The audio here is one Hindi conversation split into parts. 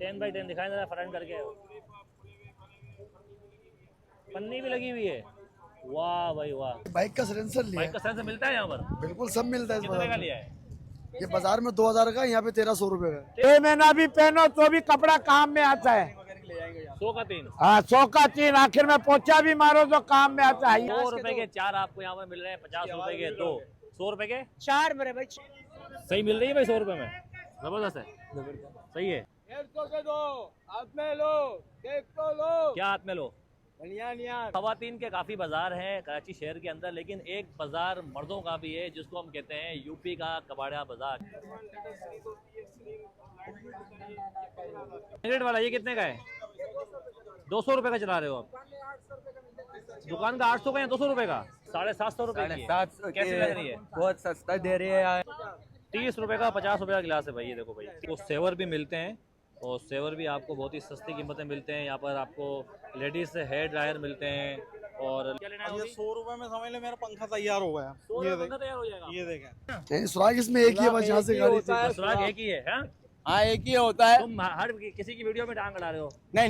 10x10 दिखाएं जरा फ्रंट करके। पन्नी भी लगी हुई है। वाह भाई वाह। बाइक का सिलेंसर लिया बाइक का सेंसर मिलता है यहाँ पर? बिल्कुल सब मिलता है इस कितने बाजार का में। लिया है? ये बाजार में 2000 का, यहाँ पे 1300 रुपए का। 6 महीना भी पहनो तो भी कपड़ा काम में आता है। 100 का 3। हाँ 100 का 3, आखिर में पोछा भी मारो तो काम में आता है। 100 रुपए के 4 आपको यहाँ पर मिल रहे हैं, 50 रुपए के 2। 100 रुपए के 4 मेरे भाई। सही मिल रही है भाई 100 रुपए में। जबरदस्त है, सही है। 150 के दो, हाथ में लो, देख तो लो। क्या हाथ में लो? नियान। खवातीन के काफ़ी बाज़ार हैं कराची शहर के अंदर, लेकिन एक बाज़ार मर्दों का भी है जिसको हम कहते हैं यूपी का कबाड़ा बाज़ार। सिगरेट वाला ये कितने का है? 200 रुपए का चला रहे हो आप? दुकान का 800 का या 200 रुपए का? 750 रुपए की है। 750 कैसी लग रही है? बहुत सस्ता दे रही है यार। 30 रुपए का 50 रुपए का गिलास है भाई। ये देखो भाई, तो सेवर भी मिलते हैं और सेवर भी आपको बहुत ही सस्ती कीमतें मिलते हैं। यहाँ पर आपको लेडीज हेयर ड्रायर मिलते हैं। और क्या लेना है? ये 100 रुपए में समझ ले मेरा पंखा तैयार हो गया। 100 रुपए पंखा तैयार हो जाएगा। ये देखें, सुराग इसमें एक ही है बस, यहाँ से गाड़ी से। सुराग एक ही है? हाँ? हाँ एक ही होता है। तुम हर किसी की वीडियो में टांग अड़ा रहे हो। नहीं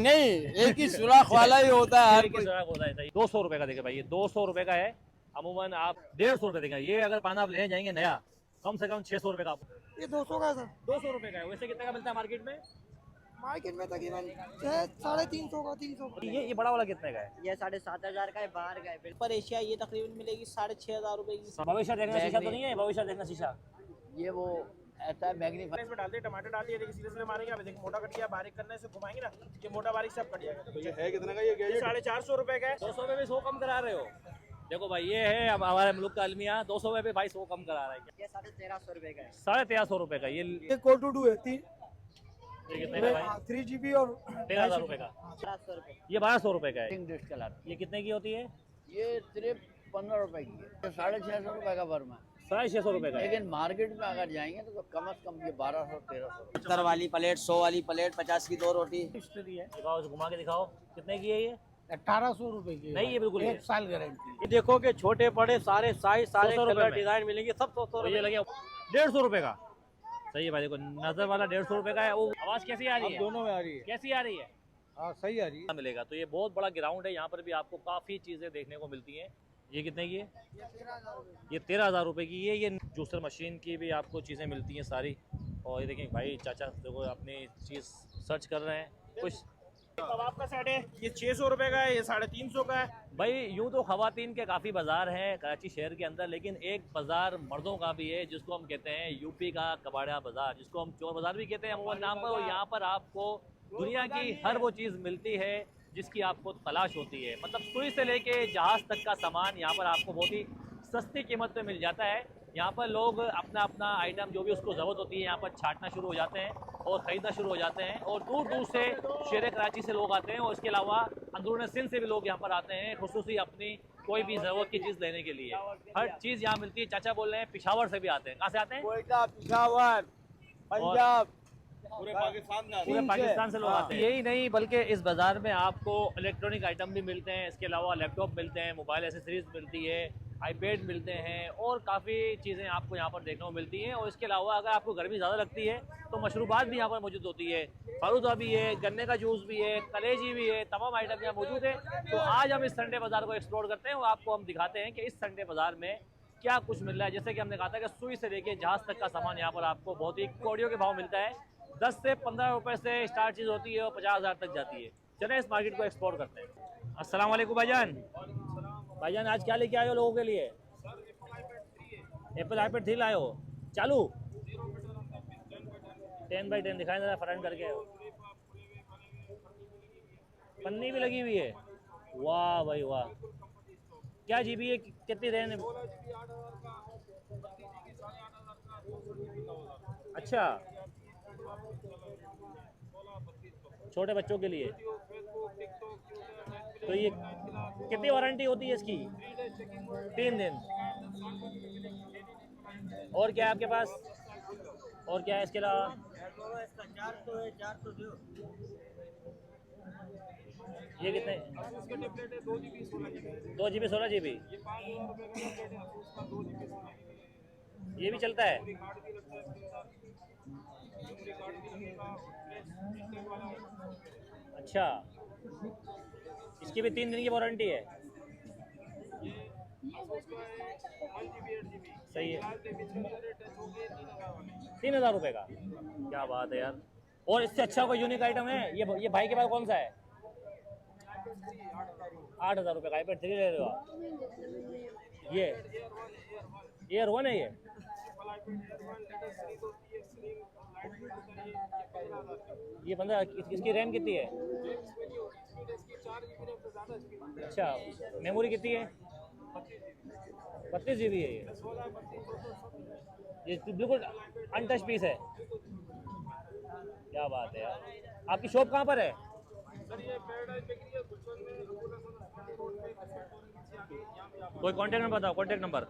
एक ही सुराख वाला ही होता है हर एक ही सुराग होता है। सही। 200 रुपए का देखिए भाई, ये 200 रुपए का है। अमूमन आप 150 रुपए देगा। ये अगर पाना आप ले जाएंगे नया, कम से कम 600 रुपए का। ये 200 का है सर। 200 रुपए का है। वैसे कितने का मिलता है मार्केट में? मार्केट में तकरीबन 350 का, 300 का। ये बड़ा वाला कितने का है? ये 7,500 का है, बाहर का है। पर एशिया ये तकरीबन मिलेगी 6,500 रुपए की। भविष्य देखना शीशा तो नहीं है? भविष्य देखना शीशा ये वो ऐसा है मैग्नीफाई। इसमें डाल दिए, टमाटर डाल दिए, देखिए सीधे सीधे मारेंगे। अब देखिए मोटा कट गया, बारीक करने से घुमाएंगे ना, ये मोटा बारीक सब कट जाएगा। तो ये है कितने का? ये 450 रुपए का है। 200 में भी 100 कम करा रहे हो। देखो भाई, ये है हमारे मुल्क का अलमिया। 200 में भी भाई 100 कम करा रहा है। ये 1350 रुपए का है। 1350 रुपए का। ये Call2Do है, कितने का भाई? 3GB और 13,000 रुपए का। 1200 रुपए। ये 1200 रुपए का है। English colour. ये कितने की होती है? ये सिर्फ 15 रुपए की है। 650 रुपए का बर्मा। 650 रुपए का है। लेकिन मार्केट में अगर जाएंगे तो कम से कम ये 1200-1300। 70 वाली प्लेट, 100 वाली प्लेट, 50 की 2 रोटी। दिखाओ, घुमा के दिखाओ कितने की है ये? 1800 रुपए की। नहीं, ये बिल्कुल 1 साल गारंटी। ये देखो कि छोटे बड़े सारे साइज, सारे 200 रुपए कलर में। डिजाइन मिलेंगे, सब 100 ये लगे 150 रुपए का। सही है भाई। देखो नजर वाला 150 रुपए का है। वो आवाज कैसी आ रही है? दोनों में आ रही है। कैसी आ रही है? हाँ सही आ रही है। मिलेगा। तो ये बहुत बड़ा ग्राउंड है, यहाँ पर भी आपको काफ़ी चीज़ें देखने को मिलती हैं। ये कितने की है? ये 13,000 रुपए की है। ये जूसर मशीन की भी आपको चीज़ें मिलती हैं सारी। और ये देखें भाई, चाचा देखो अपनी चीज़ सर्च कर रहे हैं कुछ। कबाब का सेट है, ये 600 रुपए का है, ये 350 का है। भाई यूँ तो खवातीन के काफ़ी बाज़ार हैं कराची शहर के अंदर, लेकिन एक बाज़ार मर्दों का भी है जिसको हम कहते हैं यूपी का कबाड़ा बाज़ार, जिसको हम चोर बाज़ार भी कहते हैं अमूमन नाम पर। और यहाँ पर आपको दुनिया की हर वो चीज़ मिलती है जिसकी आपको तलाश होती है। मतलब सुई से लेके जहाज़ तक का सामान यहाँ पर आपको बहुत ही सस्ती कीमत पे मिल जाता है। यहाँ पर लोग अपना अपना आइटम जो भी उसको ज़रूरत होती है यहाँ पर छांटना शुरू हो जाते हैं और ख़रीदना शुरू हो जाते हैं। और दूर दूर से शहर कराची से लोग आते हैं और इसके अलावा अंदरून सिंध से भी लोग यहाँ पर आते हैं खुसूसी अपनी कोई भी ज़रूरत की चीज़ लेने के लिए। हर चीज़ यहाँ मिलती है। चाचा बोल रहे हैं पिशावर से भी आते हैं। कहाँ से आते हैं? कोयटा, पिशावर, पंजाब, पूरे पाकिस्तान से लोग आते हैं। यही नहीं बल्कि इस बाज़ार में आपको इलेक्ट्रॉनिक आइटम भी मिलते हैं। इसके अलावा लैपटॉप मिलते हैं, मोबाइल एसेसरीज मिलती है, आईपैड मिलते हैं और काफ़ी चीज़ें आपको यहाँ पर देखने को मिलती हैं। और इसके अलावा अगर आपको गर्मी ज़्यादा लगती है तो मशरूबात भी यहाँ पर मौजूद होती है। फालूदा भी है, गन्ने का जूस भी है, कलेजी भी है, तमाम आइटम यहाँ मौजूद है। तो आज हम इस संडे बाज़ार को एक्सप्लोर करते हैं और आपको हम दिखाते हैं कि इस संडे बाज़ार में क्या कुछ मिल रहा है। जैसे कि हमने कहा था कि सुई से लेके जहाज़ तक का सामान यहाँ पर आपको बहुत ही कौड़ियों के भाव मिलता है। 10 से 15 रुपए से स्टार्ट चीज़ होती है और 50,000 तक जाती है। चलें इस मार्केट को एक्सप्लोर करते हैं। अस्सलाम वालेकुम भाईजान। भाईजान आज क्या लेके आए हो लोगों के लिए? एप्पल आईपैड 3 लाए हो? चालू 10x10 दिखाएं जरा फ्रंट करके। पन्नी भी लगी हुई है। वाह भाई वाह। क्या जीबी है? कितनी रैम है? अच्छा, छोटे बच्चों के लिए। तो ये कितनी वारंटी होती है इसकी? 3 दिन। और क्या है आपके पास? और क्या है इसके अलावा? ये कितने? 2 GB 16 GB। ये भी चलता है? अच्छा, इसकी भी 3 दिन की वारंटी है। सही है। 3,000 रुपये का, क्या बात है यार। और इससे अच्छा कोई यूनिक आइटम है? ये भाई के पास कौन सा है? 8,000 रुपये का iPad 3 ले रहे हो आप? ये Air 1 है ये? ये 15, इसकी रैम कितनी है? अच्छा, मेमोरी कितनी है? 32 GB है ये बिल्कुल अनटच पीस है। क्या बात है यार। आपकी शॉप कहाँ पर है? कोई कांटेक्ट नंबर बताओ, कांटेक्ट नंबर।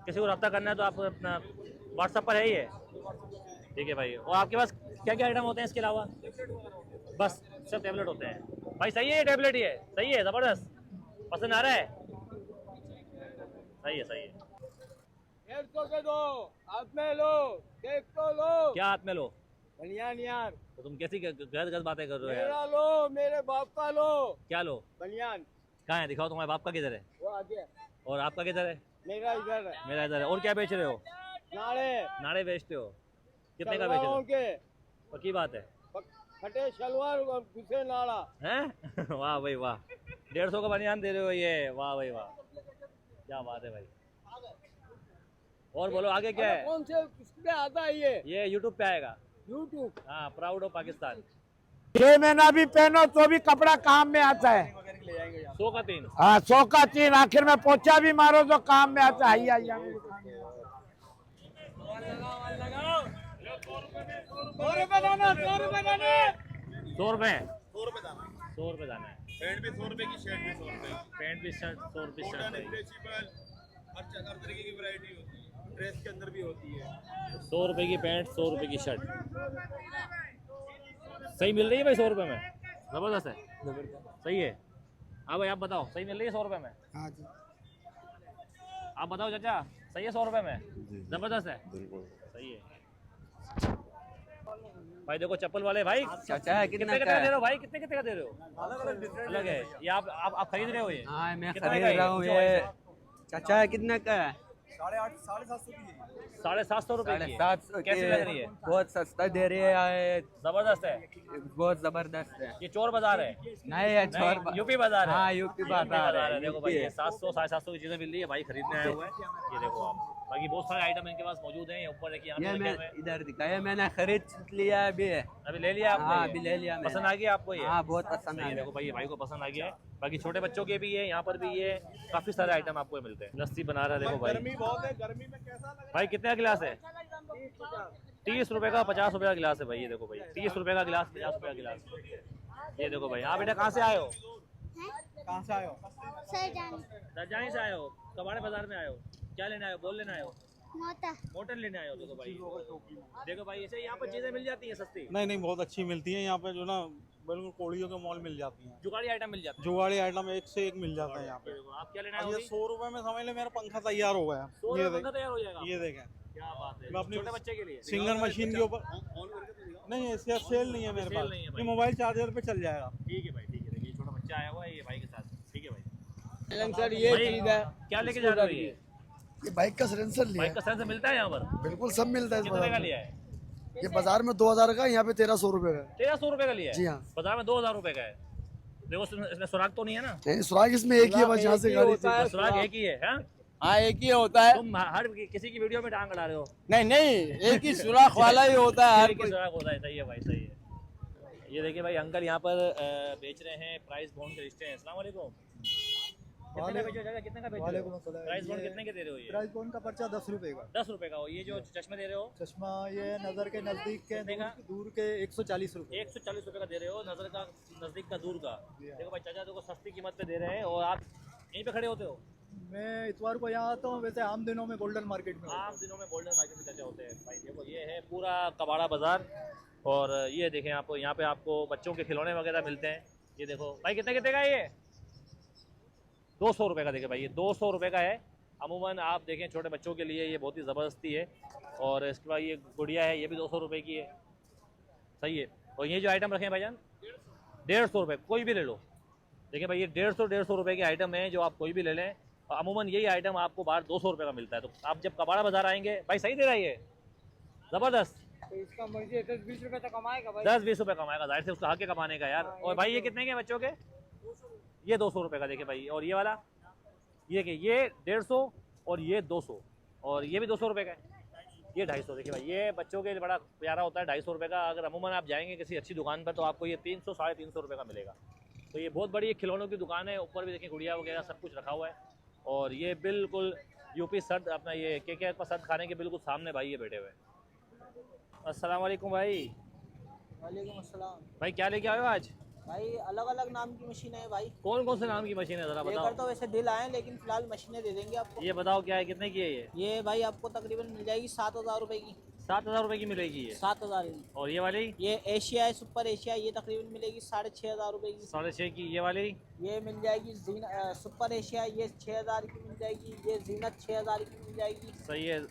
किसी को रब्ता करना है तो आप अपना व्हाट्सएप पर है ही है। ठीक है भाई। और आपके पास क्या क्या आइटम होते हैं इसके अलावा? बस सब टैबलेट होते हैं भाई। सही है ये टैबलेट, ये सही है, ज़बरदस्त, पसंद आ रहा है? सही है, सही है। 150 के दो, हाथ में लो, देख तो लो। क्या हाथ में लो? बनियान यार। तो तुम कैसी गलत बातें कर रहे हो यार? मेरा लो, मेरे बाप का लो। क्या लो? बनियान। कहाँ है, दिखाओ। तुम्हारे बाप का किधर है? वो आगे। और आपका किधर है? मेरा इधर है। मेरा इधर है। और क्या बेच रहे हो? नाड़े। नाड़े बेचते हो? कितने का बेच रहे हो? के पक्की बात है? फटे शलवार और घुसे नाड़ा हैं? वाह भाई वाह, 150 का बनियान दे रहे हो ये? वाह भाई वाह, क्या बात है भाई। और बोलो आगे क्या है? कौन से किस पे आता है ये YouTube पे आएगा। यूट्यूब। हाँ, प्राउड ऑफ पाकिस्तान। 6 महीना भी पहनो तो भी कपड़ा काम में आता है। 100 का 3। हाँ, 100 का 3। आखिर में पोछा भी मारो तो काम में आता है। 100 रुपए दाना, 100 रुपए दाना। 100 रुपए? 100 रुपए दाना। 100 रुपए दाना है। पैंट भी 100 रुपए की, शर्ट भी 100 रुपए की। पैंट भी शर्ट 100 रुपये शर्ट है। स्ट्रेचेबल, हर तरीके की वैरायटी होती है। ड्रेस के अंदर भी होती है। 100 रुपए की पैंट, 100 रुपए की शर्ट। सही मिल रही है भाई 100 रुपए में? जबरदस्त है, सही है। हाँ भाई आप बताओ, सही मिल रही है 100 रुपए में? हाँ जी। आप बताओ चाचा, सही है 100 रुपए में? जबरदस्त है, सही है भाई। देखो चप्पल वाले भाई, चाचा है कितने का दे रहे हो भाई? कितने का दे रहे हो? अलग है ये। आप खरीद रहे हो ये? हाँ, मैं कितने खरीद का है रहा हूँ ये। चाचा है कितने का है? 750 रुपए की है। 750 कैसी लग रही है? बहुत सस्ता दे रही है। जबरदस्त है, बहुत जबरदस्त है। ये चोर बाजार है? नहीं है, नहीं, यूपी बाजार है। हाँ, यूपी बाजार है। देखो भाई ये 700 750 की चीजें मिल रही है भाई, खरीदने आए हुए हैं। ये देखो आप, बाकी बहुत सारे आइटम इनके पास मौजूद हैं। ये ऊपर देखिए, यहाँ ये पे मैं रखे हुए हैं। इधर दिखाया, मैंने खरीद लिया है अभी। अभी ले लिया आपने? हाँ, ये? अभी ले लिया मैंने। पसंद आ गया आपको ये? हाँ, बहुत पसंद सही है। आया। देखो भाई, ये भाई को पसंद आ गया है। बाकी छोटे बच्चों के भी है, यहाँ पर भी ये काफी सारे आइटम आपको मिलते हैं। लस्सी बना रहा है, देखो भाई। गर्मी बहुत है, गर्मी में कैसा लग रहा भाई कितने का गिलास है? 30 रुपए का, 50 रुपए का गिलास है भाई। ये देखो भाई, 30 रुपए का गिलास, 50 रुपए का गिलास। ये देखो भाई। हाँ बेटा, कहाँ से आए हो? कहाँ से आए हो? सरजानी से आए हो? कबाड़े बाजार में आए हो? क्या लेने आए हो? बोल लेने आए हो? मोटर लेने आए हो? देखो भाई, देखो भाई, ऐसे यहाँ पर चीजें मिल जाती हैं सस्ती। नहीं, बहुत अच्छी मिलती है यहाँ पे। जो ना बिल्कुल कोड़ियों के मॉल मिल जाती हैं। जुगाड़ी आइटम मिल जाती है। जुगाड़ी आइटम एक से एक मिल जाता है यहाँ पे। आप क्या लेना है? अब ये 100 रुपए में समझ ले मेरा पंखा तैयार हो गया। 100 ये रुपए का तैयार हो जाएगा? ये देखें, क्या बात है। मैं अपने छोटे बच्चे के लिए सिंगर मशीन के ऊपर। नहीं, इसका सेल नहीं है मेरे सेल पास। नहीं है भाई। ये मोबाइल चार्जर पे चल जाएगा। ठीक है भाई, ठीक है। देखिए छोटा बच्चा आया हुआ है ये भाई के साथ। ठीक है भाई। सर ये भाई, चीज है। क्या लेके जा रहे हो ये? ये बाइक का सिलेंसर लिया बाइक है। का सेंसर मिलता है यहाँ पर? बिल्कुल सब मिलता है इस कितने बाजार का में। लिया है? ये बाजार में 2000 का, यहाँ पे 1300 रुपए का है। 1300 रुपए का लिया है? जी हाँ। बाजार में 2000 रुपए का है। देखो इसमें सुराग तो नहीं है ना? नहीं, सुराग इसमें एक ही है, बस यहाँ से गाड़ी होता है। सुराग एक ही है? हाँ? हाँ, एक ही होता है। तुम हर किसी की वीडियो में टांग अड़ा रहे हो। नहीं नहीं, एक ही सुराख वाला ही होता है। एक ही सुराग होता है। सही है भाई, सही है। ये देखिए भाई, अंकल यहाँ पर बेच रहे हैं प्राइस बॉन्ड के रिश्ते हैं। अस्सलाम वालेकुम। कितने का बेच रहे हो? कितने का बेच रहे हो? प्राइस बॉन्ड कितने के दे रहे हो? ये प्राइस बॉन्ड का पर्चा 10 रुपए का। 10 रुपए का हो। ये जो चश्मे दे रहे हो? चश्मा ये नजर के नजदीक के कितने का? दूर के 140 रुपए। 140 रुपए का दे रहे हो, नजर का नजदीक का दूर का। देखो भाई, चाचा देखो सस्ती कीमत पे दे रहे हैं। और आप यहीं पे खड़े होते हो? मैं इतवार को यहाँ आता हूँ, वैसे आम दिनों में गोल्डन मार्केट में। आम दिनों में गोल्डन मार्केट में चाचा होते हैं भाई। देखो ये है पूरा कबाड़ा बाजार। और ये देखें आप, यहाँ पे आपको बच्चों के खिलौने वगैरह मिलते हैं। ये देखो भाई, कितने कितने का है ये? 200 रुपए का। देखिए भाई, ये 200 रुपए का है। अमूमन आप देखें छोटे बच्चों के लिए ये बहुत ही ज़बरदस्ती है। और इसके बाद ये गुड़िया है, ये भी 200 रुपये की है, सही है। और ये जो आइटम रखे हैं भाईजान 150 रुपये, कोई भी ले लो। देखिए भाई ये 150 रुपये की आइटम है, जो आप कोई भी ले लें। और अमूमन यही आइटम आपको बाहर 200 रुपये का मिलता है। तो आप जब कबाड़ा बाजार आएंगे, भाई सही दे रहा है ये, ज़बरदस्त। तो इसका मर्जी 10-20 रुपए तो कमाएगा भाई। 10-20 रुपये कमाएगा, जाहिर से उसका हक है कमाने का यार। और भाई ये कितने के बच्चों के? ये 200 रुपये का। देखिए भाई, और ये वाला ये 150 और ये 200 और ये भी 200 रुपये का है, ये 250। देखिए भाई ये बच्चों के लिए बड़ा प्यारा होता है, 250 रुपये का। अगर अमूमन आप जाएंगे किसी अच्छी दुकान पर तो आपको ये 300-350 रुपये का मिलेगा। तो ये बहुत बड़ी खिलौनों की दुकान है, ऊपर भी देखिए गुड़िया वगैरह सब कुछ रखा हुआ है। और ये बिल्कुल यूपी सर्द अपना ये के सर्द खाने के बिल्कुल सामने भाई ये बैठे हुए हैं। अस्सलाम वालेकुम भाई। वालेकुम अस्सलाम। भाई क्या लेके आए हो आज? भाई अलग अलग नाम की मशीनें हैं भाई। कौन कौन से नाम की मशीन है ज़रा लेकर बताओ। तो वैसे दिल आए लेकिन फिलहाल मशीनें दे देंगे आपको। ये बताओ क्या है, कितने की है ये? ये भाई आपको तकरीबन मिल जाएगी 7,000 रुपए की। 7,000 रुपये की मिलेगी ये? 7,000 की। और ये वाली? ये एशिया है, सुपर एशिया, ये तकरीबन मिलेगी 6,500 रुपए की। 6,500 की। ये वाली? ये मिल जाएगी सुपर एशिया, ये 6,000 की मिल जाएगी। ये जीनत 6,000 की मिल जाएगी। सही है।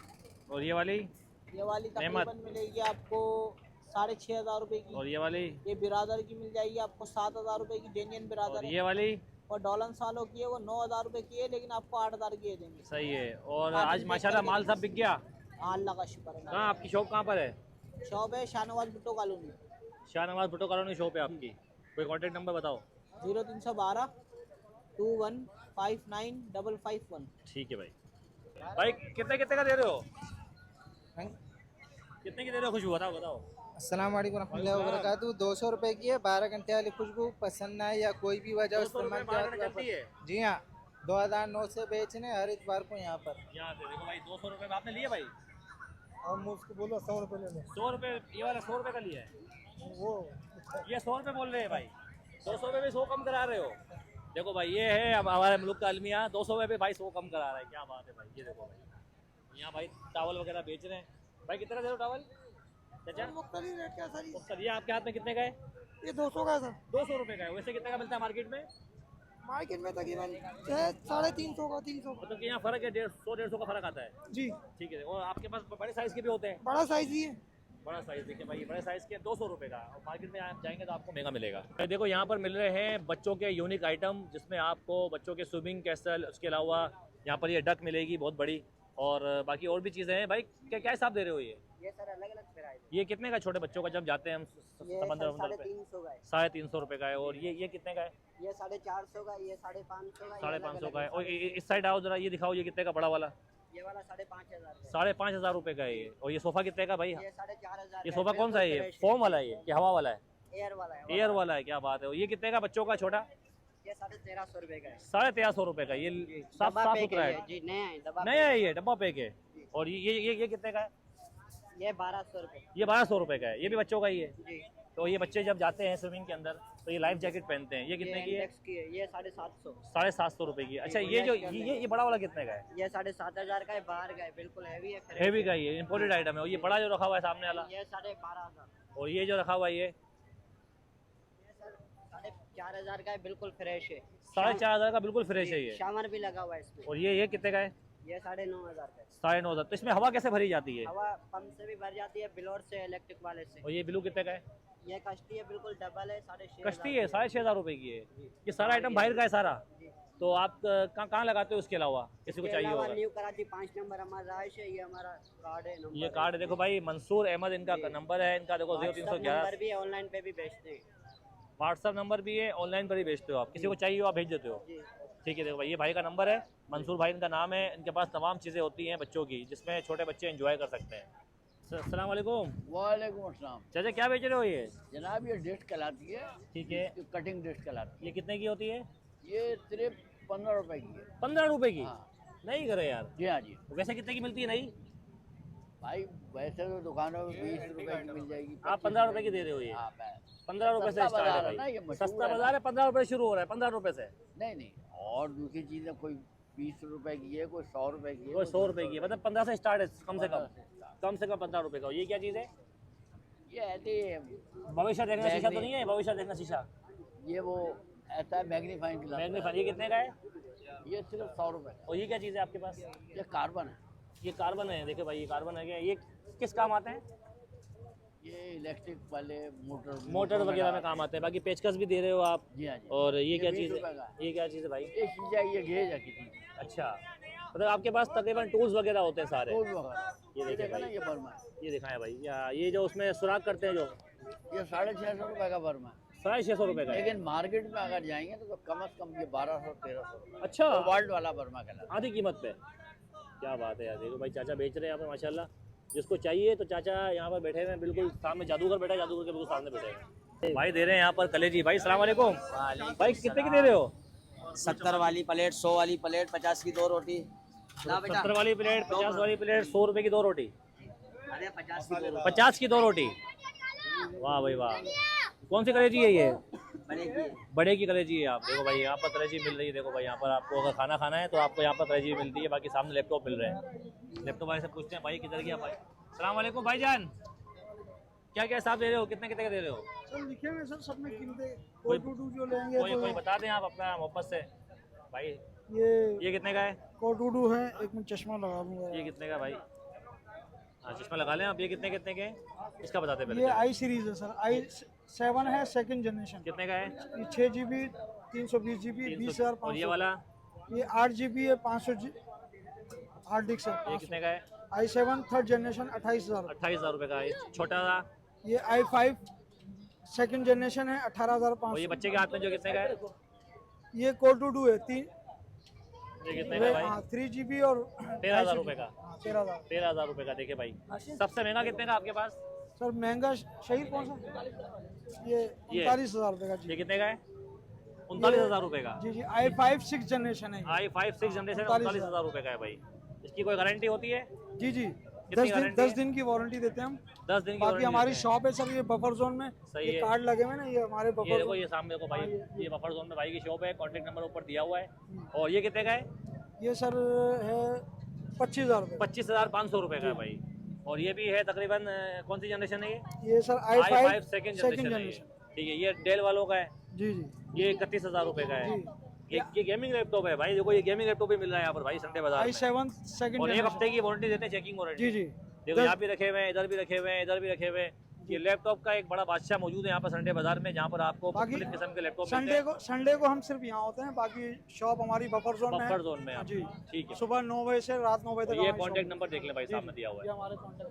और ये वाली? ये वाली तकरीबन मिलेगी आपको 6,500 रुपए की। और ये वाली? ये बिरादर की मिल जाएगी आपको 7,000 रुपए की, डेनियन बिरादर और है। ये वाली? और डॉलन सालों की है, वो 9,000 रुपए की है, लेकिन आपको 8,000 की देंगे। सही है। और आज माशाल्लाह माल सब बिक गया। हाँ अल्लाह का शुक्र है। कहाँ आपकी शॉप कहाँ पर है? शॉप है Shahnawaz Bhutto colony. Shahnawaz Bhutto colony shop है आपकी। कोई कॉन्टेक्ट नंबर बताओ। 0312 2159 ठीक है भाई। भाई कितने कितने का दे रहे हो? कितने की दे रहे हो खुशबू? बताओ बताओ। अस्सलाम वालेकुम रहमतुल्लाहि व बरकातहू। 200 रुपए की है, 12 घंटे वाली खुशबू। पसंद आए या कोई भी वजह 200 रुपये इस्तेमाल 12 घंटे चलती है? जी हाँ, 2009 से बेचने हर इतवार को यहाँ पर। यहाँ से देखो भाई 200 रुपये में आपने लिए भाई? और मुझको बोलो 100 रुपए ले लो। 100 रुपये ये वाला 100 रुपये का लिया है? वो ये 100 रुपये बोल रहे हैं भाई, 200 रुपये भी 100 कम करा रहे हो। देखो भाई ये है अब हमारे मुल्क का अलमिया, 200 रुपये पे भाई 100 कम करा रहा है, क्या बात है भाई। ये देखो भाई यहाँ भाई टावल वगैरह बेच रहे हैं। भाई कितना दे रहे हो टावल चाचा? मुख्तलिफ रेट क्या सर? सर ये आपके हाथ में कितने का है? ये 200 का है सर। 200 रुपये का है। वैसे कितने का मिलता है मार्केट में? मार्केट में तकरीबन 350 का 300 का। मतलब कि यहाँ फ़र्क है, 150 का फ़र्क आता है। जी, ठीक है। और आपके पास बड़े साइज़ के भी होते हैं? बड़ा साइज ही है। बड़ा साइज़ देखिए भाई, बड़े साइज़ के 200 रुपये का। और मार्केट में आप जाएंगे तो आपको महंगा मिलेगा। देखो यहाँ पर मिल रहे हैं बच्चों के यूनिक आइटम, जिसमें आपको बच्चों के स्विमिंग कैसल, उसके अलावा यहाँ पर ये डक मिलेगी बहुत बड़ी, और बाकी और भी चीज़ें हैं। भाई क्या क्या हिसाब दे रहे हो ये? ये सर अलग अलग प्राइस है। ये कितने का छोटे बच्चों का जब जाते हैं हम समंदर वंदर पे? 350 का है। 350 रुपये का है। और ये कितने का है? ये 450 का, ये 550 का, 550 का है। और इस साइड आओ जरा, ये दिखाओ ये कितने का बड़ा वाला? ये वाला 5,500 का। 5,500 रुपये का है ये। और ये सोफ़ा कितने का भाई? ये 4,500। ये सोफ़ा कौन सा है? ये फोम वाला है ये कि हवा वाला है? एयर वाला है। एयर वाला है, क्या बात है। ये कितने का बच्चों का छोटा? ये 1,350 रुपए का है। 1,350 रुपये का। ये साफ साफ सुथरा है? जी नया है, डब्बा नया है ये, डब्बा पैक है। और ये कितने का है? ये 1,200 रुपए। ये 1,200 रुपये का है। ये भी बच्चों का ही है? जी। तो ये बच्चे जब जाते हैं स्विमिंग के अंदर तो ये लाइफ जैकेट पहनते हैं। ये कितने की है? की है। ये 750। 750 रुपये की। अच्छा ये जो ये बड़ा वाला कितने का है? ये 7,500 का है, बाहर का है, बिल्कुल हैवी है। हेवी का ही है, इम्पोर्टेड आइटम है। और ये बड़ा जो रखा हुआ है सामने वाला? ये 12,500। और ये जो रखा हुआ है ये? ये सर 4,500 का है, बिल्कुल फ्रेश है। 4,500 का बिल्कुल फ्रेश है ये। शामर भी लगा हुआ है इसमें। और ये कितने का है? ये 9,500 का है। 9,500। तो इसमें हवा कैसे भरी जाती है? हवा पंप से भी भर जाती है, बिलोर से, इलेक्ट्रिक वाले से। और ये ब्लू कितने का है? ये कश्ती है, बिल्कुल डबल है, 6,500। कश्ती है, 6,500 रुपये की है। ये सारा आइटम बाहर का है सारा? तो आप कहाँ लगाते हो इसके अलावा? किसी को चाहिए होगा? न्यू कराची 5 नंबर हमारा रहाइश है। ये हमारा कार्ड है, नंबर ये कार्ड है। देखो भाई मंसूर अहमद इनका नंबर है, इनका देखो 0311 नंबर भी है, ऑनलाइन पे भी बेचते हैं। व्हाट्सअप नंबर भी है, ऑनलाइन पर ही भेजते हो आप? किसी को चाहिए हो आप भेज देते हो? जी। ठीक है। देखो भाई ये भाई का नंबर है, मंसूर भाई इनका नाम है। इनके पास तमाम चीज़ें होती हैं बच्चों की, जिसमें छोटे बच्चे एंजॉय कर सकते हैं। अस्सलाम वालेकुम। वालेकुम अस्सलाम। चाचा क्या बेच रहे हो ये? जनाब ये डिश कहलाती है, ठीक है। ये कटिंग डिश कहलाती ये कितने की होती है? है। ये सिर्फ 15 रुपए की है। 15 रुपये की? हाँ। नहीं करे यार। जी हाँ जी वैसे कितने की मिलती है? नहीं भाई, वैसे तो दुकानों में 20 रुपए की मिल जाएगी। आप 15 रुपये की दे रहे हो ये? हाँ, बस। 15 रुपये से सस्ता स्टार्ट बाजार है है ना, भाई। ये मशहूर सस्ता है। बाजार है, 15 रुपये शुरू हो रहा है, 15 रुपये से। नहीं और दूसरी चीज़ें कोई 20 रुपए की है, कोई 100 रुपए की है, कोई 100 रुपये की है। मतलब 15 से स्टार्ट है कम से कम? कम से कम 15 रुपये का। ये क्या चीज़ है? ये ऐसे भविष्य देखना शीशा तो नहीं है? भविष्य देखना शीशा? ये वो ऐसा है मैग्नीफाइंग ग्लास। मैग्नीफाइंग। ये कितने का है? ये सिर्फ 100 रुपए। और ये क्या चीज़ है आपके पास? ये कार्बन है। ये कार्बन है, देखिए भाई ये कार्बन है क्या? ये किस काम आते हैं? ये इलेक्ट्रिक वाले मोटर वगैरह में काम आते हैं। बाकी पेचकस भी दे रहे हो आप। जी हाँ जी। और ये क्या 20 चीज़ रुपए है? का। ये क्या चीज़ है भाई? ये शीशा, ये गेज है किसी। अच्छा, मतलब आपके पास तकरीबन टूल्स वगैरह होते हैं सारे। टूल वगैरह। ये देखिए देखा ना, भाई, ये बर्मा है। ये दिखाएं भाई, ये जो उसमें सुराख करते हैं जो, ये 650 रुपए का बर्मा है। 650 रुपये का है। लेकिन मार्केट में अगर जाएंगे तो कम से कम ये 1200-1300 रुपए। अच्छा, वर्ल्ड वाला बर्मा कहलाता आधी कीमत पे। क्या बात है यार, देखो भाई चाचा बेच रहे हैं यहाँ पे माशाल्लाह। जिसको चाहिए तो चाचा यहाँ पर बैठे हुए हैं, बिल्कुल सामने जादूगर बैठा है, जादूगर के बिल्कुल सामने बैठे हैं। भाई दे रहे हैं यहाँ पर कलेजी। भाई सलाम वालेकुम। भाई कितने की दे रहे हो? 70 वाली प्लेट, 100 वाली प्लेट, 50 की 2 रोटी। 70 वाली प्लेट, 50 वाली प्लेट, 100 रुपए की 2 रोटी। अरे 50 की 2 रोटी। 50 की 2 रोटी। वाह भाई वाह। कौन सी कलेजी है ये? बड़े की कलेजी है। आप देखो भाई यहाँ पर कलेजी मिल रही है। देखो भाई यहाँ पर आपको अगर खाना खाना है तो आपको यहाँ पर कलेजी मिलती है। बाकी सामने लैपटॉप मिल रहे हैं। लैपटॉप वाले से पूछते हैं भाई किधर गया भाई। सलाम वालेकुम भाईजान, क्या क्या हिसाब दे रहे हो? कितने कितने का दे रहे हो? सर लिखे हुए सर सब में कीमतें। कोई- कोटूडू जो लेंगे कोई बता दें आप अपना मोहब्बत से भाई। ये ये कितने का है? कोटूडू है। एक मिनट चश्मा लगा दूंगा। ये कितने का भाई? हाँ चश्मा लगा लें आप। ये कितने कितने के? इसका बताते पहले। ये आई सीरीज है सर। i7 है, सेकंड जनरेशन। कितने का है? ये 6 GB 320 GB 300। और ये 20,500। वाला ये 8 GB है, 500 हार्ड डिस्क ये है। कितने का है? i7 third generation 28,000। 28,000 रुपए का। ये छोटा सा ये i5 सेकंड जनरेशन है, और ये 18,500। बच्चे के हाथ में जो कितने का है? ये कोटूडू है, ये कितने का है भाई? 3 GB और 13,000 रुपए का। 13,000। 13,000 रुपए का। देखिए भाई सबसे महंगा कितने का आपके पास? सर महंगा शहीद कौन सा? ये 39,000 रुपए का जी। ये कितने का है? 39,000 रुपए का। जी जी i5 6 जनरेशन है। i5 6 जनरेशन 39,000 रुपए का है भाई। इसकी कोई गारंटी होती है? जी जी, कितनी गारंटी 10 है? दिन की वारंटी देते हैं हम। 10 दिन की बाकी वारंटी हमारी देते हैं। शॉप है सर, ये बफर जोन में। सही ये है। कार्ड लगे हुए ना, ये हमारे ये बफर देखो, ये सामने देखो भाई, ये बफर जोन में भाई की शॉप है। कॉन्टेक्ट नंबर ऊपर दिया हुआ है। और ये कितने का है? ये सर है 25,000 रुपए। 25,500 रुपए का है भाई। और ये भी है तकरीबन कौन सी जनरेशन है ये? ये sir i5 i5 second second generation है ये। जनरेशन। ठीक है, ये डेल वालों का है। जी जी ये 31,000 रुपए का है। जी। ये गेमिंग लैपटॉप है भाई। देखो ये गेमिंग लैपटॉप भी मिल रहा है यहाँ पर भाई संडे बाजार में। i7 सेकंड और एक जनरेशन। हफ्ते की वारंटी देते हैं, चेकिंग वारंटी। जी जी। देखो यहाँ भी रखे हुए हैं, इधर भी रखे हुए हैं, इधर भी रखे हुए हैं। ये लैपटॉप का एक बड़ा बादशाह मौजूद है यहाँ पर संडे बाजार में, जहाँ पर आपको बाकी मुख्तलिफ किस्म के लैपटॉप मिलते हैं। संडे को हम सिर्फ यहाँ होते हैं। बाकी शॉप हमारी बफर जोन में है। बफर जोन में आप। जी। ठीक है। सुबह 9 बजे से रात 9 बजे तक ये हमारी कॉन्टेक्ट शॉप नंबर देख लें भाई, जी, सामने दिया हुआ ये है। हमारे कॉन्टेक्ट।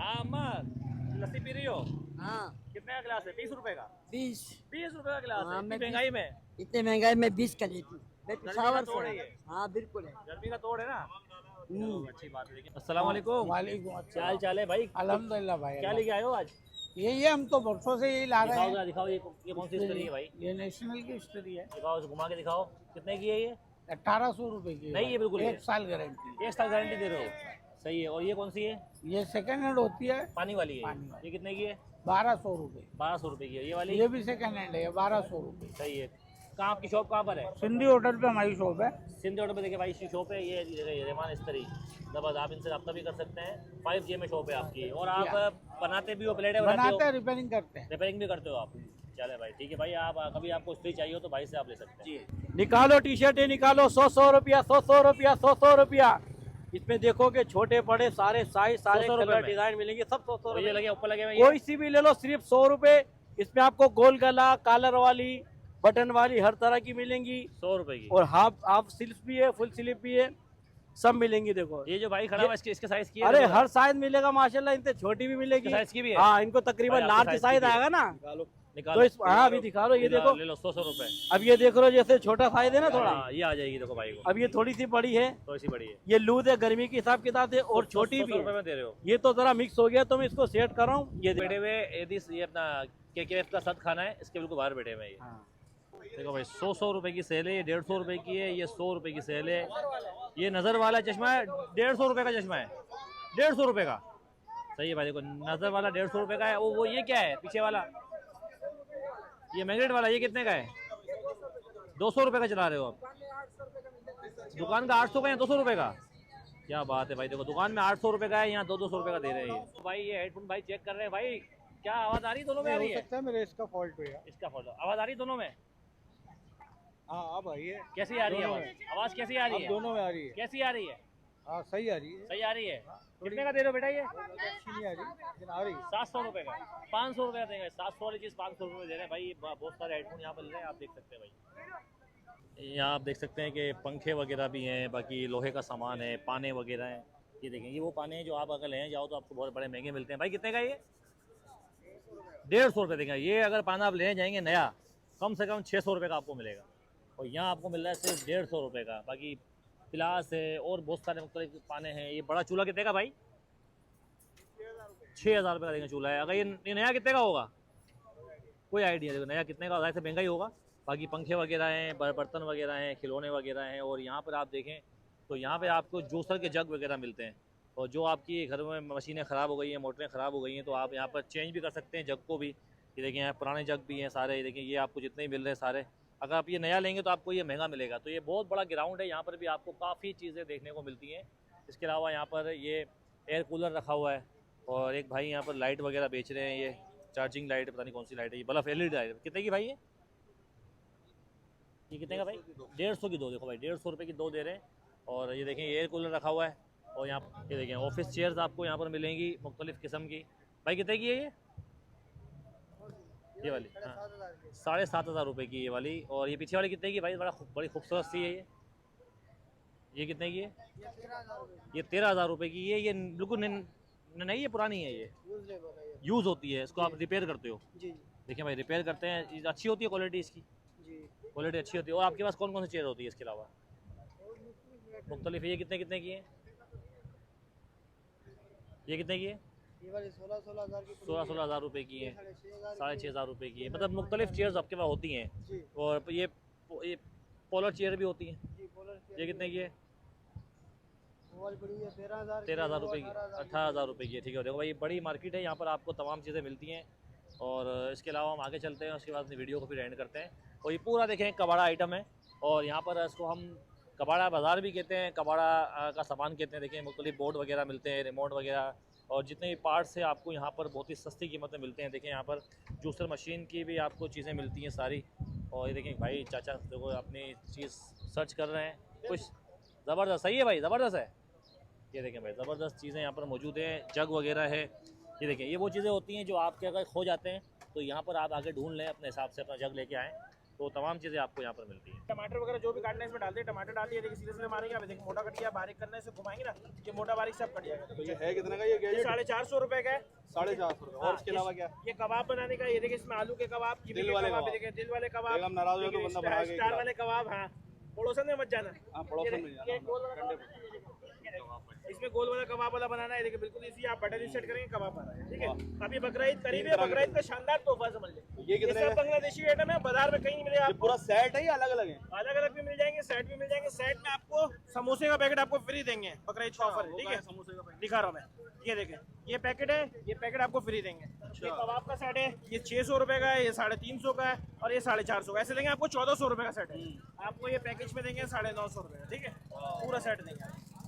अहमद, लस्सी पी रही हो? हाँ, कितने का गिलास है? 30 रुपए का। 20। 20 रुपए का गिलास है? हाँ, इतनी मैं महंगाई में? इतने महंगाई में 20 का लेती। मैं गर्मी का पिशावर तोड़ है से। ये। हाँ बिल्कुल है। गर्मी का तोड़ है ना। चलो, अच्छी बात है। लेकिन अस्सलाम वालेकुम। वालेकुम क्या हाल चाल है भाई? अल्हम्दुलिल्लाह भाई। क्या लेके आए हो आज? यही है, हम तो बरसों से यही ला रहे दिखाओ हैं। जरा, दिखाओ ये कौन सी स्टोरी है भाई? ये नेशनल की स्टोरी है। दिखाओ, घुमा के दिखाओ। कितने की है ये? 1800 रुपए की है नहीं, ये भाई। बिल्कुल 1 साल गारंटी। 1 साल गारंटी दे रहे हो? सही है। और ये कौन सी है? ये सेकंड हैंड होती है, पानी वाली है। पानी वाली। ये कितने की है? 1200 रुपए। 1200 रुपए की है ये वाली। ये भी सेकंड हैंड है, 1200 रुपए। सही है। कहाँ आपकी शॉप कहाँ पर है? सिंधी होटल पे हमारी शॉप है। सिंध रोड पे देखिए भाई इसकी शॉप है। ये रहमान इस्तरी जबरदस्त। आप इनसे रब्ता भी कर सकते हैं। 5G में शॉप है आपकी। और आप बनाते भी हो, प्लेटें बनाते हैं, रिपेयरिंग करते हैं। रिपेयरिंग भी करते हो आप? चले भाई ठीक है भाई। आप कभी आपको इस्त्री चाहिए हो तो भाई से आप ले सकते हैं। निकालो टी शर्टें, निकालो 100 रुपया, 100 रुपया, 100 रुपया। इसमें देखोगे छोटे बड़े सारे साइज, सारे 100 रुपए कलर में? डिजाइन मिलेंगे, सब 100 और ये रुपये। लगे ऊपर लगे हुए कोई सी भी ले लो, सिर्फ 100 रुपए। इसमें आपको गोल गला, कॉलर वाली, बटन वाली हर तरह की मिलेंगी। 100 रुपए की। और हाफ स्लीव्स भी है, फुल स्लीव भी है, सब मिलेंगी। देखो ये जो भाई खड़ा हुआ इसके साइज की है? अरे हर साइज मिलेगा माशाल्लाह। इनसे छोटी भी मिलेगी। साइज की भी है? हाँ, इनको तकरीबन भाई, आपके लार्ज साइज की साइज भी है। आएगा ना। निकालो। तो इस हाँ अभी दिखा लो, ये देखो। ले लो 100 रुपए। अब ये देख लो, जैसे छोटा साइज है ना थोड़ा, हाँ, ये आ जाएगी देखो भाई को। अब ये थोड़ी सी बड़ी है, तो ऐसी बड़ी है। ये लूज है, गर्मी के हिसाब किताब से, और छोटी 100 भी रुपए है। में दे रहे हो? ये तो जरा मिक्स हो गया, तो मैं इसको सेट कर रहा हूँ। ये बैठे हुए ये अपना KKF का सद खाना है, इसके बिल्कुल बाहर बैठे हुए हैं ये। हाँ। देखो भाई 100 रुपए की सेल है। ये 150 रुपए की है। ये 100 रुपए की सेल है। ये नजर वाला चश्मा है, 150 रुपए का चश्मा है। 150 रुपए का। सही है भाई। देखो नजर वाला 150 रुपए का है। वो ये क्या है पीछे वाला? ये मैग्नेट वाला, ये कितने का है? 200 रुपए का चला रहे हो आप? दुकान का 800 का या 200 रुपए का? क्या बात है भाई। देखो दुकान में 800 रुपए का है, यहाँ 200 रुपए का दे रहे हैं ये। तो भाई ये हेडफोन भाई चेक कर रहे हैं भाई। क्या आवाज आ रही है? दोनों में आ रही है? सकता है मेरे इसका फॉल्ट हुआ। इसका फॉल्ट आवाज आ रही है दोनों में? हाँ अब आई है। कैसी आ रही है आवाज? आवाज कैसी आ रही है? दोनों में आ रही है। कैसी आ रही है? हाँ सही आ रही है। सही आ रही है। कितने का दे रहे हो बेटा ये? अच्छी नहीं आ रही लेकिन आ रही है। 700 रुपए का, 500 रुपए का देंगे। 700 वाली चीज़ 500 रुपए में दे रहे हैं भाई। बहुत सारे हेडफोन यहाँ पर ले रहे हैं, आप देख सकते हैं भाई। यहाँ आप देख सकते हैं कि पंखे वगैरह भी हैं, बाकी लोहे का सामान है, पाने वगैरह हैं। ये देखें, ये वो पाने हैं जो आप अगर लेने जाओ तो आपको बहुत बड़े महंगे मिलते हैं भाई। कितने का ये? 150 रुपये देंगे। ये अगर पाना आप लेने जाएंगे नया, कम से कम 600 रुपये का आपको मिलेगा, और यहाँ आपको मिल रहा है सिर्फ 150 रुपये का। बाकी पिलास है और बहुत सारे मुख्तलिफ पाने हैं। ये बड़ा चूल्हा कितने का भाई? 6000 रुपये का देंगे चूल्हा है। अगर ये नया कितने का होगा? कोई आइडिया देखो नया कितने का होगा, ऐसे महंगा ही होगा। बाकी पंखे वगैरह हैं, बर्तन वगैरह हैं, खिलौने वगैरह हैं। और यहाँ पर आप देखें तो यहाँ पे आपको जूसर के जग वगैरह मिलते हैं। और जो आपकी घर में मशीनें ख़राब हो गई हैं, मोटरें ख़राब हो गई हैं, तो आप यहाँ पर चेंज भी कर सकते हैं जग को भी। ये देखें यहाँ पुराने जग भी हैं सारे। ये देखें ये आपको जितने ही मिल रहे हैं सारे, अगर आप ये नया लेंगे तो आपको ये महंगा मिलेगा। तो ये बहुत बड़ा ग्राउंड है, यहाँ पर भी आपको काफ़ी चीज़ें देखने को मिलती हैं। इसके अलावा यहाँ पर ये एयर कूलर रखा हुआ है, और एक भाई यहाँ पर लाइट वगैरह बेच रहे हैं। ये चार्जिंग लाइट, पता नहीं कौन सी लाइट है, ये बल्ब LED लाइट। कितने की भाई ये कितने का भाई? 150 की दो। देखो भाई 150 रुपये की दो दे रहे हैं। और ये देखें एयर कूलर रखा हुआ है। और यहाँ ये देखें ऑफिस चेयर्स आपको यहाँ पर मिलेंगी मुख्तलिफ़ किस्म की। भाई कितने की है ये वाली? हाँ 7,500 रुपये की ये वाली। और ये पीछे वाली कितने की भाई? बड़ी खूबसूरत सी है ये कितने की है? ये 13,000 रुपये की है। ये बिल्कुल नहीं, ये पुरानी है, ये यूज़ होती है, इसको आप रिपेयर करते हो? जी देखिए भाई रिपेयर करते हैं, अच्छी होती है क्वालिटी इसकी? जी क्वालिटी अच्छी होती है। और आपके पास कौन कौन सी चेयर होती है इसके अलावा मुख्तलिफ? ये कितने की है? ये कितने की है? ये वाली 16,000 की 16,000 रुपये की है, 6,500 रुपये की है। मतलब मुख्तलिफ चेयर्स आपके पास होती हैं। जी और ये पोलर चेयर भी होती हैं। जी पोलर ये कितने की है? वो वाली बड़ी है 13,000 13,000 रुपये की, 18,000 रुपये की है। ठीक है, देखो भाई बड़ी मार्केट है, यहाँ पर आपको तमाम चीज़ें मिलती हैं। और इसके अलावा हम आगे चलते हैं, उसके बाद अपनी वीडियो को फिर एंड करते हैं। और ये पूरा देखें कबाड़ा आइटम है, और यहाँ पर इसको हम कबाड़ा बाज़ार भी कहते हैं, कबाड़ा का सामान कहते हैं। देखें मुख्तलिफ बोर्ड वगैरह मिलते हैं, रिमोट वगैरह, और जितने भी पार्ट्स हैं आपको यहाँ पर बहुत ही सस्ती कीमत में मिलते हैं। देखें यहाँ पर जूसर मशीन की भी आपको चीज़ें मिलती हैं सारी। और ये देखें भाई चाचा देखो अपनी चीज़ सर्च कर रहे हैं, कुछ ज़बरदस्त सही है भाई, ज़बरदस्त है। ये देखें भाई ज़बरदस्त चीज़ें यहाँ पर मौजूद हैं, जग वगैरह है। ये देखें ये वो चीज़ें होती हैं जो आपके अगर खो जाते हैं तो यहाँ पर आप आगे ढूंढ लें, अपने हिसाब से अपना जग लेके आएँ, तो तमाम चीज़ें आपको यहाँ पर मिलती हैं। टमाटर वगैरह जो भी काटना है इसमें डाल दिए, टमाटर डाल दिए। देखिए सीधे सीधे मारेंगे, आप देखिए मोटा कट गया, बारीक करना है, इसे घुमाएंगे ना, ये मोटा बारीक सब कट जाएगा। तो ये है कितने का? ये 450 रुपए का है। 450 और इसके अलावा क्या? ये कबाब बनाने का, ये देखिए इसमें आलू के कबाब, कीवी के कबाब, देखिए दिल वाले कबाब, हम नाराज हो तो बंदा बना के स्टार वाले कबाब। हाँ पड़ोसन में मत जाना, हाँ पड़ोसन में ये गोल वाला कबाब, इसमें गोल वाला कबाब वाला बनाना है। देखिए बिल्कुल इसी आप बटन सेट करेंगे कबाब बना है। ठीक है, अभी बकरीद करीब है, बकरीद का शानदार तोहफा समझ लें। ये कितने सब बांग्लादेशी आइटम है, बाजार में कहीं नहीं मिलेगा आपको। पूरा सेट है या अलग अलग है? अलग अलग भी मिल जाएंगे, सेट भी मिल जाएंगे। सेट में आपको समोसे का पैकेट आपको फ्री देंगे, बकरीद का ऑफर है। ठीक है, समोसे का दिखा रहा हूँ मैं, ये देखें ये पैकेट है, ये पैकेट आपको फ्री देंगे। ये कबाब का सेट है, ये 600 रुपए का है, ये 350 का है, और ये 450 का। ऐसे देंगे आपको 1400 रुपए का सेट है। आपको ये पैकेज में देंगे 950 रुपए। ठीक है, पूरा सेट देंगे।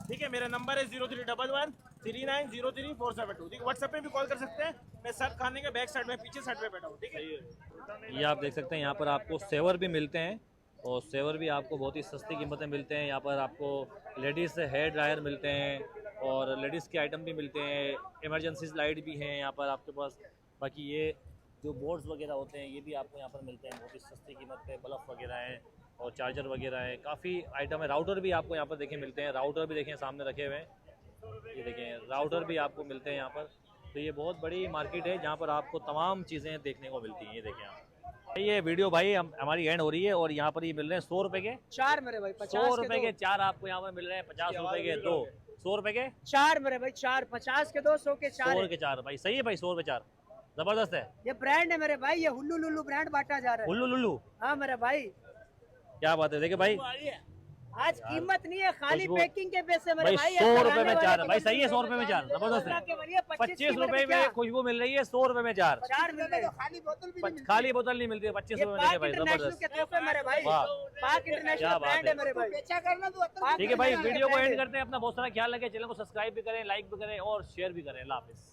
ठीक है, मेरा नंबर है 0311 3903 472। ठीक है, व्हाट्सएप पे भी कॉल कर सकते हैं। मैं सब खाने के बैक साइड में पीछे साइड पे बैठा हूँ। ठीक है, ये आप देख सकते हैं यहाँ पर आपको सेवर भी मिलते हैं, और सेवर भी आपको बहुत ही सस्ती कीमत में मिलते हैं। यहाँ पर आपको लेडीज़ हेयर ड्रायर मिलते हैं, और लेडीज़ के आइटम भी मिलते हैं, इमरजेंसी लाइट भी हैं यहाँ पर आपके पास। बाकी ये जो बोर्ड्स वगैरह होते हैं ये भी आपको यहाँ पर मिलते हैं बहुत ही सस्ती कीमत पे। बल्ब वगैरह हैं और चार्जर वगैरह है, काफ़ी आइटम है। राउटर भी आपको यहाँ पर देखें मिलते हैं, राउटर भी देखें सामने रखे हुए हैं। ये देखें राउटर भी आपको मिलते हैं यहाँ पर। तो ये बहुत बड़ी मार्केट है जहाँ पर आपको तमाम चीज़ें देखने को मिलती हैं। ये देखें आप, ये वीडियो भाई हमारी एंड हो रही है, और यहाँ पर ये मिल रहे हैं 100 रुपये के 4 मेरे भाई, 100 रुपये के 4 आपको यहाँ पर मिल रहे हैं। 50 रुपये के 2, 100 रुपये के 4 मेरे भाई, 4 50 के 2, 100 के 4 100 के 4 भाई। सही है भाई, 100 रुपये 4 ज़बरदस्त है। ये ब्रांड है मेरे भाई, ये हुल्लू लुल्लू ब्रांड बांटा जा रहा है। हुल्लू लुल्लू, हाँ मेरे भाई, क्या बात है। देखिए भाई आज कीमत नहीं है, खाली खुशबू। पैकिंग के पैसे मेरे भाई। 100 रुपये में 4 भाई, सही है। 100 रुपये में 4 ज़बरदस्त है। 25 रुपये में खुशबू मिल रही है, 100 रुपये में 4 मिलते हैं, खाली बोतल भी नहीं खाली बोतल नहीं मिलती है। 25 रुपये में भाई, ज़बरदस्त। के तोहफे मेरे भाई, वाह, पाक इंटरनेशनल ब्रांड है मेरे भाई। ठीक है भाई, वीडियो को एंड करते हैं। अपना बहुत सारा ख्याल रखें, चैनल को सब्सक्राइब भी करें, लाइक भी करें और शेयर भी करें। अल्लाह हाफिज़।